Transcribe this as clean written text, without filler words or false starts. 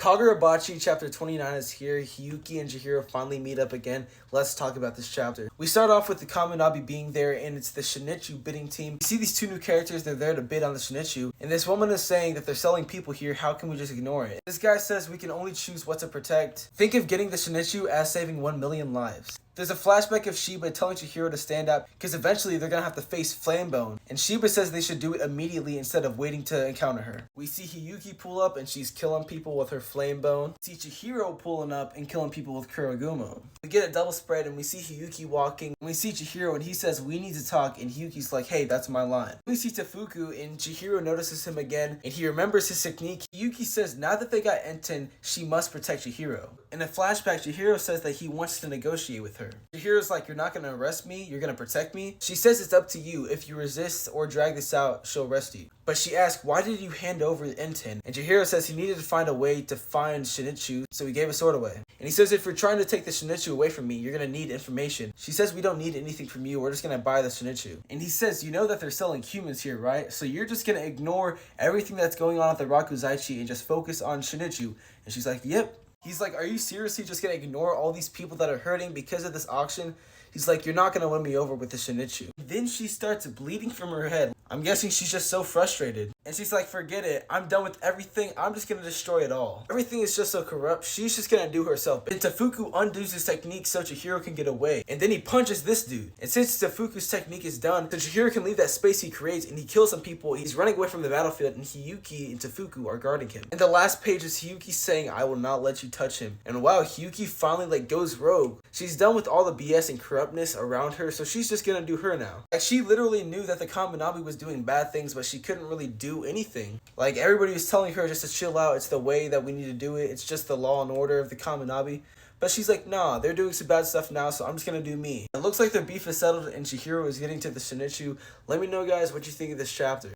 Kagurabachi chapter 29 is here. Hiyuki and Chihiro finally meet up again. Let's talk about this chapter. We start off with the Kaminabi being there, and it's the Shinichu bidding team. You see these two new characters, they're there to bid on the Shinichu, and this woman is saying that they're selling people here, how can we just ignore it? This guy says we can only choose what to protect. Think of getting the Shinichu as saving 1 million lives. There's a flashback of Shiba telling Chihiro to stand up because eventually they're going to have to face Flamebone, and Shiba says they should do it immediately instead of waiting to encounter her. We see Hiyuki pull up and she's killing people with her Flamebone. We see Chihiro pulling up and killing people with Kuragumo. We get a double spread and we see Hiyuki walking, and we see Chihiro and he says we need to talk, and Hiyuki's like, hey, that's my line. We see Tefuku and Chihiro notices him again and he remembers his technique. Hiyuki says now that they got Enten, she must protect Chihiro. In a flashback, Chihiro says that he wants to negotiate with her. Chihiro's like, you're not going to arrest me, you're going to protect me. She says it's up to you. If you resist or drag this out, she'll arrest you. But she asks, why did you hand over Enten? And Chihiro says he needed to find a way to find Shinichu, so he gave a sword away. And he says, if you're trying to take the Shinichu away from me, you're going to need information. She says, we don't need anything from you, we're just going to buy the Shinichu. And he says, you know that they're selling humans here, right? So you're just going to ignore everything that's going on at the Rakuzaichi and just focus on Shinichu. And she's like, yep. He's like, are you seriously just going to ignore all these people that are hurting because of this auction? He's like, you're not going to win me over with the Shinichu. Then she starts bleeding from her head. I'm guessing she's just so frustrated. And she's like, forget it. I'm done with everything. I'm just going to destroy it all. Everything is just so corrupt. She's just going to do herself. And Tefuku undoes his technique so Chihiro can get away. And then he punches this dude. And since Tefuku's technique is done, so Chihiro can leave that space he creates and he kills some people. He's running away from the battlefield and Hiyuki and Tefuku are guarding him. And the last page is Hiyuki saying, I will not let you touch him. And wow, Hiyuki finally goes rogue. She's done with all the BS and corruptness around her, so she's just gonna do her now. Like, she literally knew that the Kaminabi was doing bad things, but she couldn't really do anything. Like, everybody was telling her just to chill out, it's the way that we need to do it, it's just the law and order of the Kaminabi. But she's like, nah, they're doing some bad stuff now, so I'm just gonna do me. It looks like their beef is settled and Chihiro is getting to the Shinichu. Let me know, guys, what you think of this chapter.